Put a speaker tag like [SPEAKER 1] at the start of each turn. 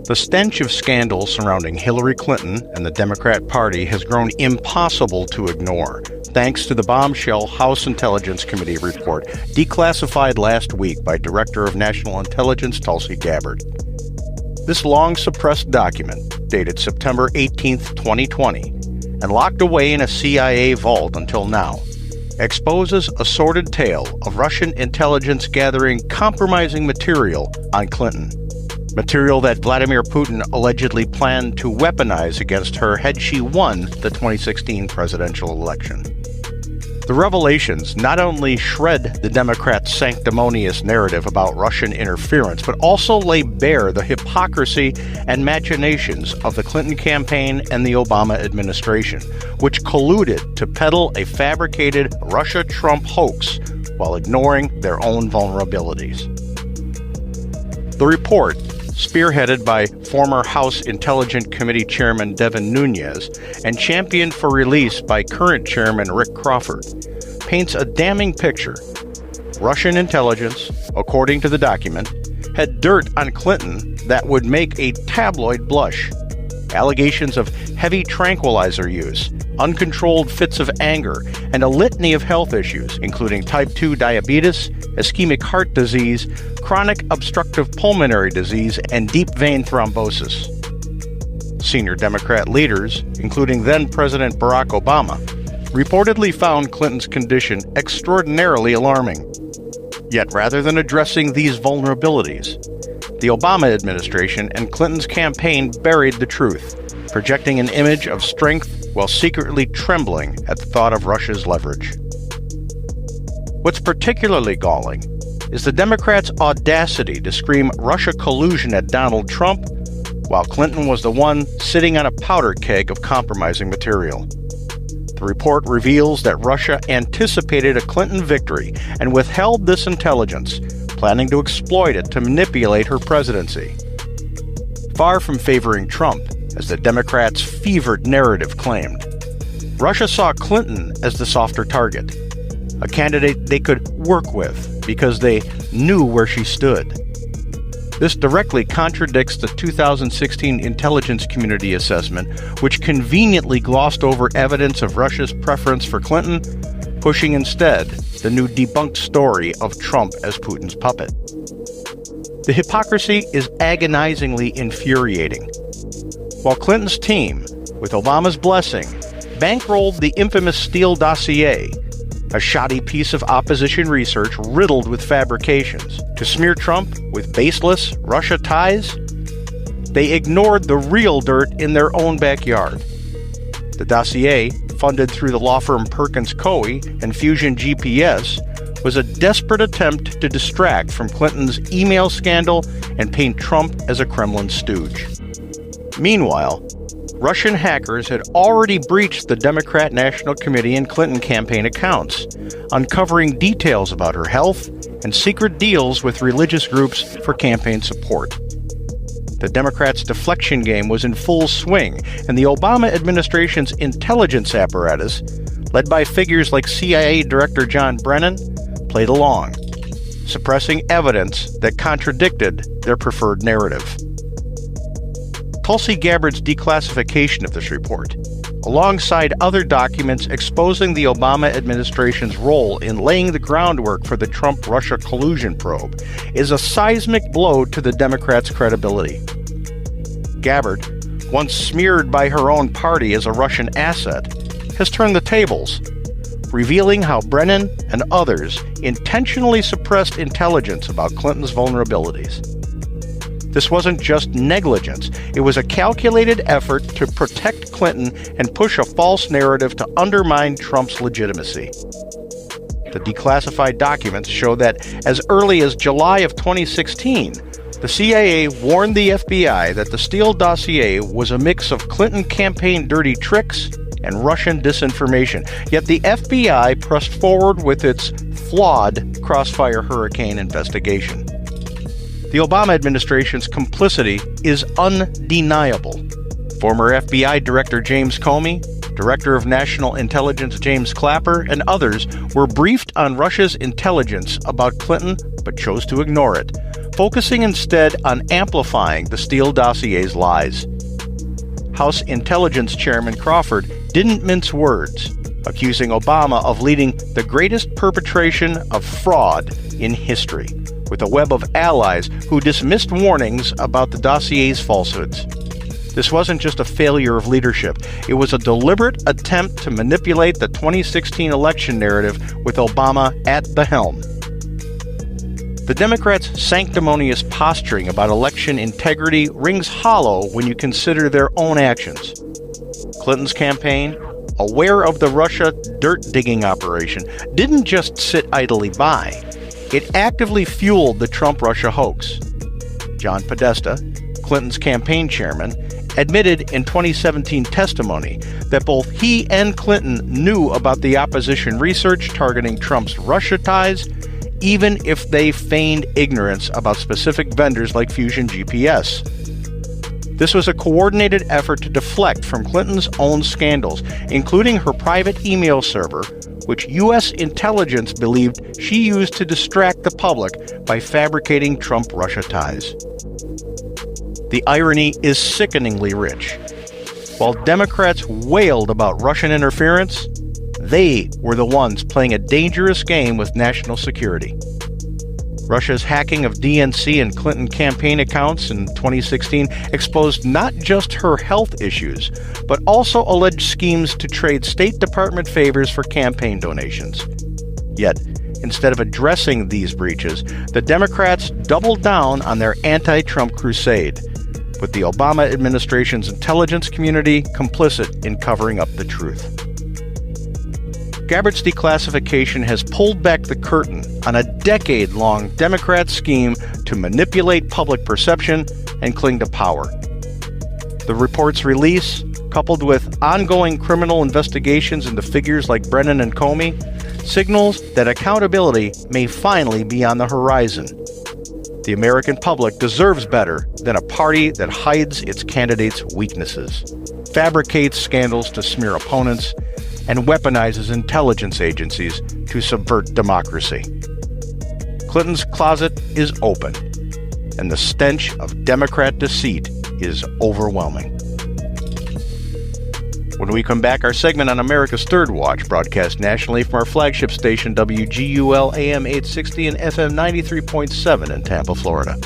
[SPEAKER 1] The stench of scandal surrounding Hillary Clinton and the Democrat Party has grown impossible to ignore, thanks to the bombshell House Intelligence Committee report declassified last week by Director of National Intelligence Tulsi Gabbard. This long-suppressed document, dated September 18, 2020, and locked away in a CIA vault until now, exposes a sordid tale of Russian intelligence gathering compromising material on Clinton. Material that Vladimir Putin allegedly planned to weaponize against her had she won the 2016 presidential election. The revelations not only shred the Democrats' sanctimonious narrative about Russian interference, but also lay bare the hypocrisy and machinations of the Clinton campaign and the Obama administration, which colluded to peddle a fabricated Russia-Trump hoax while ignoring their own vulnerabilities. The report, spearheaded by former House Intelligence Committee Chairman Devin Nunes and championed for release by current Chairman Rick Crawford, paints a damning picture. Russian intelligence, according to the document, had dirt on Clinton that would make a tabloid blush. Allegations of heavy tranquilizer use, uncontrolled fits of anger, and a litany of health issues, including type 2 diabetes, ischemic heart disease, chronic obstructive pulmonary disease, and deep vein thrombosis. Senior Democrat leaders, including then-President Barack Obama, reportedly found Clinton's condition extraordinarily alarming. Yet rather than addressing these vulnerabilities, the Obama administration and Clinton's campaign buried the truth, projecting an image of strength while secretly trembling at the thought of Russia's leverage. What's particularly galling is the Democrats' audacity to scream Russia collusion at Donald Trump, while Clinton was the one sitting on a powder keg of compromising material. The report reveals that Russia anticipated a Clinton victory and withheld this intelligence, planning to exploit it to manipulate her presidency. Far from favoring Trump, as the Democrats' fevered narrative claimed, Russia saw Clinton as the softer target, a candidate they could work with because they knew where she stood. This directly contradicts the 2016 intelligence community assessment, which conveniently glossed over evidence of Russia's preference for Clinton, pushing instead the new debunked story of Trump as Putin's puppet. The hypocrisy is agonizingly infuriating. While Clinton's team, with Obama's blessing, bankrolled the infamous Steele dossier, a shoddy piece of opposition research riddled with fabrications, to smear Trump with baseless Russia ties, they ignored the real dirt in their own backyard. The dossier, funded through the law firm Perkins Coie and Fusion GPS, was a desperate attempt to distract from Clinton's email scandal and paint Trump as a Kremlin stooge. Meanwhile, Russian hackers had already breached the Democrat National Committee and Clinton campaign accounts, uncovering details about her health and secret deals with religious groups for campaign support. The Democrats' deflection game was in full swing, and the Obama administration's intelligence apparatus, led by figures like CIA Director John Brennan, played along, suppressing evidence that contradicted their preferred narrative. Tulsi Gabbard's declassification of this report, alongside other documents exposing the Obama administration's role in laying the groundwork for the Trump-Russia collusion probe, is a seismic blow to the Democrats' credibility. Gabbard, once smeared by her own party as a Russian asset, has turned the tables, revealing how Brennan and others intentionally suppressed intelligence about Clinton's vulnerabilities. This wasn't just negligence, it was a calculated effort to protect Clinton and push a false narrative to undermine Trump's legitimacy. The declassified documents show that as early as July of 2016, the CIA warned the FBI that the Steele dossier was a mix of Clinton campaign dirty tricks and Russian disinformation, yet the FBI pressed forward with its flawed Crossfire Hurricane investigation. The Obama administration's complicity is undeniable. Former FBI Director James Comey, Director of National Intelligence James Clapper, and others were briefed on Russia's intelligence about Clinton but chose to ignore it, focusing instead on amplifying the Steele dossier's lies. House Intelligence Chairman Crawford didn't mince words, accusing Obama of leading the greatest perpetration of fraud in history, with a web of allies who dismissed warnings about the dossier's falsehoods. This wasn't just a failure of leadership. It was a deliberate attempt to manipulate the 2016 election narrative with Obama at the helm. The Democrats' sanctimonious posturing about election integrity rings hollow when you consider their own actions. Clinton's campaign, aware of the Russia dirt-digging operation, didn't just sit idly by. It actively fueled the Trump-Russia hoax. John Podesta, Clinton's campaign chairman, admitted in 2017 testimony that both he and Clinton knew about the opposition research targeting Trump's Russia ties, even if they feigned ignorance about specific vendors like Fusion GPS. This was a coordinated effort to deflect from Clinton's own scandals, including her private email server, which U.S. intelligence believed she used to distract the public by fabricating Trump-Russia ties. The irony is sickeningly rich. While Democrats wailed about Russian interference, they were the ones playing a dangerous game with national security. Russia's hacking of DNC and Clinton campaign accounts in 2016 exposed not just her health issues, but also alleged schemes to trade State Department favors for campaign donations. Yet, instead of addressing these breaches, the Democrats doubled down on their anti-Trump crusade, with the Obama administration's intelligence community complicit in covering up the truth. Gabbard's declassification has pulled back the curtain on a decade-long Democrat scheme to manipulate public perception and cling to power. The report's release, coupled with ongoing criminal investigations into figures like Brennan and Comey, signals that accountability may finally be on the horizon. The American public deserves better than a party that hides its candidates' weaknesses, fabricates scandals to smear opponents, and weaponizes intelligence agencies to subvert democracy. Clinton's closet is open, and the stench of Democrat deceit is overwhelming. When we come back, our segment on America's Third Watch, broadcast nationally from our flagship station WGUL AM 860 and FM 93.7 in Tampa, Florida.